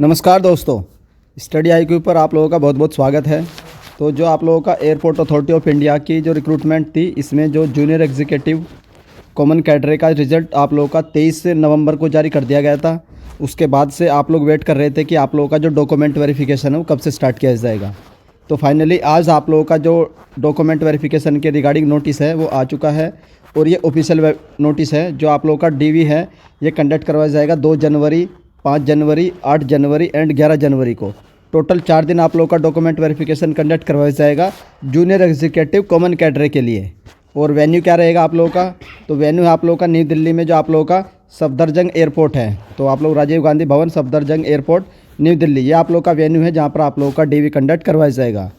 नमस्कार दोस्तों, study IQ पर आप लोगों का बहुत बहुत स्वागत है। तो जो आप लोगों का एयरपोर्ट अथॉरिटी ऑफ इंडिया की जो रिक्रूटमेंट थी, इसमें जो जूनियर एग्जीक्यूटिव कॉमन कैडरे का रिज़ल्ट आप लोगों का 23 नवंबर को जारी कर दिया गया था। उसके बाद से आप लोग वेट कर रहे थे कि आप लोगों का जो डॉक्यूमेंट वेरिफिकेशन है वो कब से स्टार्ट किया जाएगा। तो फाइनली आज आप लोगों का जो डॉक्यूमेंट वेरिफिकेशन के रिगार्डिंग नोटिस है वो आ चुका है और ये ऑफिशियल नोटिस है। जो आप लोगों का DV है ये कंडक्ट करवाया जाएगा 2 जनवरी, 5 जनवरी, 8 जनवरी एंड 11 जनवरी को। टोटल 4 दिन आप लोगों का डॉक्यूमेंट वेरिफिकेशन कंडक्ट करवाया जाएगा जूनियर एग्जीक्यूटिव कॉमन कैडरे के लिए। और वेन्यू क्या रहेगा आप लोगों का? तो वेन्यू है आप लोगों का न्यू दिल्ली में जो आप लोगों का सफदरजंग एयरपोर्ट है। तो आप लोग राजीव गांधी भवन सफदरजंग एयरपोर्ट न्यू दिल्ली, ये आप लोगों का वेन्यू है जहाँ पर आप लोगों का DV कंडक्ट करवाया जाएगा।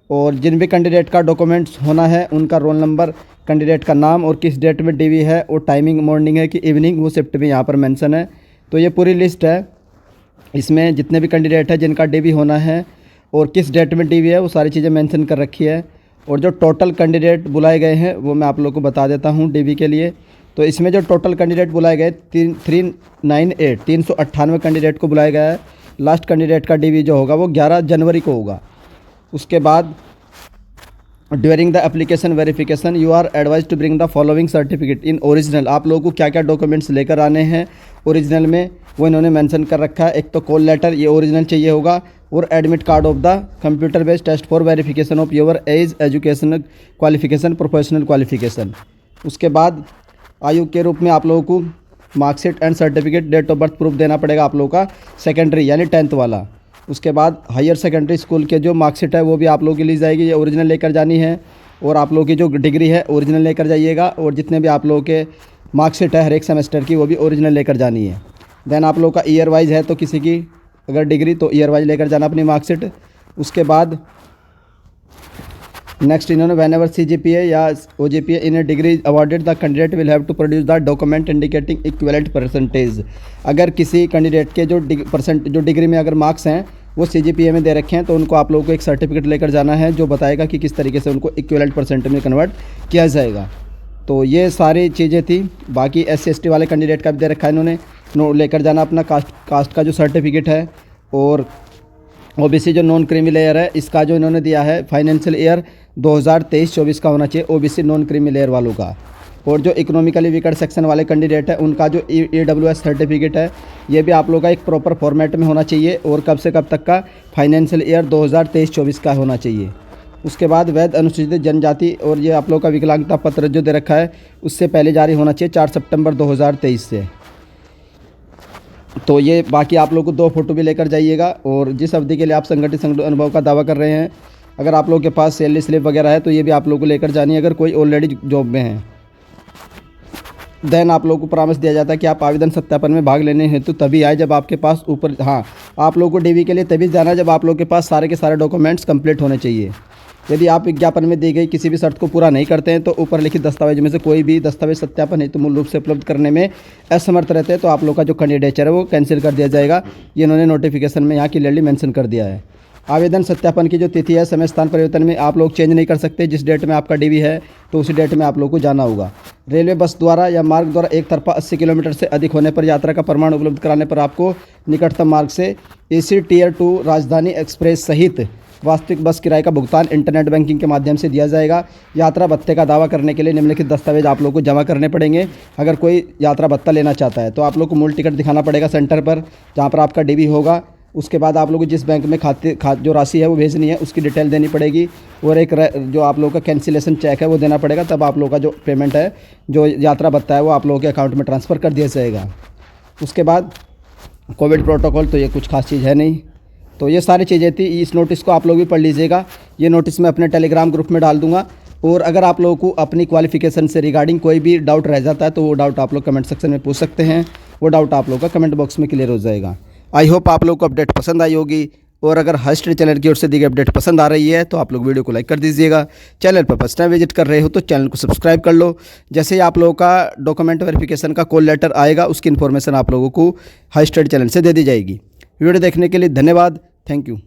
और जिन भी कैंडिडेट का डॉक्यूमेंट्स होना है उनका रोल नंबर, कैंडिडेट का नाम और किस डेट में DV है और टाइमिंग मॉर्निंग है कि इवनिंग, वो शिफ्ट भी यहाँ पर मेंशन है। तो ये पूरी लिस्ट है, इसमें जितने भी कैंडिडेट हैं जिनका DV होना है और किस डेट में DV है वो सारी चीज़ें मेंशन कर रखी है। और जो टोटल कैंडिडेट बुलाए गए हैं वो मैं आप लोगों को बता देता हूँ DV के लिए। तो इसमें जो टोटल कैंडिडेट बुलाए गए 398 कैंडिडेट को बुलाया गया है। लास्ट कैंडिडेट का DV जो होगा वो 11 जनवरी को होगा। उसके बाद during the application verification you are advise to bring the following certificate in original. आप लोगों को क्या क्या डॉक्यूमेंट्स लेकर आने हैं ओरिजिनल में वो इन्होंने मेंशन कर रखा है। एक तो कॉल लेटर, ये ओरिजिनल चाहिए होगा, और admit card of the computer based test for verification of your age, educational qualification, professional qualification. उसके बाद आयु के रूप में आप लोगों को marksheet and certificate, date of birth proof देना पड़ेगा आप लोगों का सेकेंडरी यानी 10th वाला। उसके बाद हायर सेकेंडरी स्कूल के जो मार्कशीट है वो भी आप लोगों की ली जाएगी, ये ओरिजिनल लेकर जानी है। और आप लोगों की जो डिग्री है ओरिजिनल लेकर जाइएगा, और जितने भी आप लोगों के मार्कशीट है हर एक सेमेस्टर की वो भी ओरिजिनल लेकर जानी है। देन आप लोगों का ईयर वाइज है तो किसी की अगर डिग्री तो ईयर वाइज लेकर जाना अपनी मार्कशीट। उसके बाद नेक्स्ट इन्होंने व्हेनेवर CGPA या OGPA in a degree awarded the candidate will have to produce the document indicating equivalent percentage. अगर किसी कैंडिडेट के जो डिग्री में अगर मार्क्स हैं वो CGPA में दे रखे हैं तो उनको आप लोगों को एक सर्टिफिकेट लेकर जाना है जो बताएगा कि किस तरीके से उनको इक्विवेलेंट परसेंट में कन्वर्ट किया जाएगा। तो ये सारी चीज़ें थी। बाकी SC/ST वाले कैंडिडेट का भी दे रखा है इन्होंने, लेकर जाना अपना कास्ट का जो सर्टिफिकेट है। और OBC जो नॉन क्रीमी लेयर है इसका जो इन्होंने दिया है फाइनेंशियल ईयर 2023-24 का होना चाहिए OBC नॉन क्रीमी लेयर वालों का। और जो इकोनॉमिकली वीकर सेक्शन वाले कैंडिडेट है उनका जो EWS सर्टिफिकेट है ये भी आप लोगों का एक प्रॉपर फॉर्मेट में होना चाहिए और कब से कब तक का, फाइनेंशियल ईयर 2023-24 का होना चाहिए। उसके बाद वैध अनुसूचित जनजाति और ये आप लोगों का विकलांगता पत्र जो दे रखा है उससे पहले जारी होना चाहिए 4 सितंबर 2023 से। तो ये बाकी आप लोग को 2 फोटो भी लेकर जाइएगा। और जिस अवधि के लिए आप संगठित अनुभव का दावा कर रहे हैं, अगर आप लोगों के पास सैलरी स्लिप वगैरह है तो ये भी आप लोग को लेकर जानी है अगर कोई ऑलरेडी जॉब में है। देन आप लोगों को परामर्श दिया जाता है कि आप आवेदन सत्यापन में भाग लेने हेतु तभी आए जब आपके पास आप लोगों को DV के लिए तभी जाना जब आप लोगों के पास सारे के सारे डॉक्यूमेंट्स कंप्लीट होने चाहिए। यदि आप विज्ञापन में दी गई किसी भी शर्त को पूरा नहीं करते हैं तो ऊपर लिखित दस्तावेज में से कोई भी दस्तावेज सत्यापन हेतु मूल रूप से उपलब्ध करने में असमर्थ रहते हैं तो आप लोग का जो कैंडिडेचर है वो कैंसिल कर दिया जाएगा। ये इन्होंने नोटिफिकेशन में यहाँ क्लियरली मेंशन कर दिया है। आवेदन सत्यापन की जो तिथि है, समय स्थान परिवर्तन में आप लोग चेंज नहीं कर सकते। जिस डेट में आपका DV है तो उसी डेट में आप लोग को जाना होगा। रेलवे बस द्वारा या मार्ग द्वारा एक तरफा 80 किलोमीटर से अधिक होने पर यात्रा का प्रमाण उपलब्ध कराने पर आपको निकटतम मार्ग से AC Tier 2 राजधानी एक्सप्रेस सहित वास्तविक बस किराए का भुगतान इंटरनेट बैंकिंग के माध्यम से दिया जाएगा। यात्रा भत्ते का दावा करने के लिए निम्नलिखित दस्तावेज आप लोग को जमा करने पड़ेंगे। अगर कोई यात्रा भत्ता लेना चाहता है तो आप लोग को मूल टिकट दिखाना पड़ेगा सेंटर पर जहाँ पर आपका DV होगा। उसके बाद आप लोग को जिस बैंक में जो राशि है वो भेजनी है उसकी डिटेल देनी पड़ेगी। और एक जो आप लोगों का कैंसिलेशन चेक है वो देना पड़ेगा, तब आप लोगों का जो पेमेंट है, जो यात्रा भत्ता है वो आप लोगों के अकाउंट में ट्रांसफ़र कर दिया जाएगा। उसके बाद कोविड प्रोटोकॉल तो ये कुछ खास चीज़ है नहीं। तो ये सारी चीज़ें थी। इस नोटिस को आप लोग भी पढ़ लीजिएगा। ये नोटिस मैं अपने टेलीग्राम ग्रुप में डाल दूंगा। और अगर आप लोगों को अपनी क्वालिफिकेशन से रिगार्डिंग कोई भी डाउट रह जाता है तो वो डाउट आप लोग कमेंट सेक्शन में पूछ सकते हैं। वो डाउट आप लोग का कमेंट बॉक्स में क्लियर हो जाएगा। आई होप आप लोग को अपडेट पसंद आई होगी। और अगर हस्टडी चैनल की ओर से दी गई अपडेट पसंद आ रही है तो आप लोग वीडियो को लाइक कर दीजिएगा। चैनल पर फर्स्ट टाइम विजिट कर रहे हो तो चैनल को सब्सक्राइब कर लो। जैसे ही आप लोगों का डॉक्यूमेंट वेरिफिकेशन का कॉल लेटर आएगा उसकी इन्फॉर्मेशन आप लोगों को हस्टडी चैनल से दे दी जाएगी। वीडियो देखने के लिए धन्यवाद। Thank you.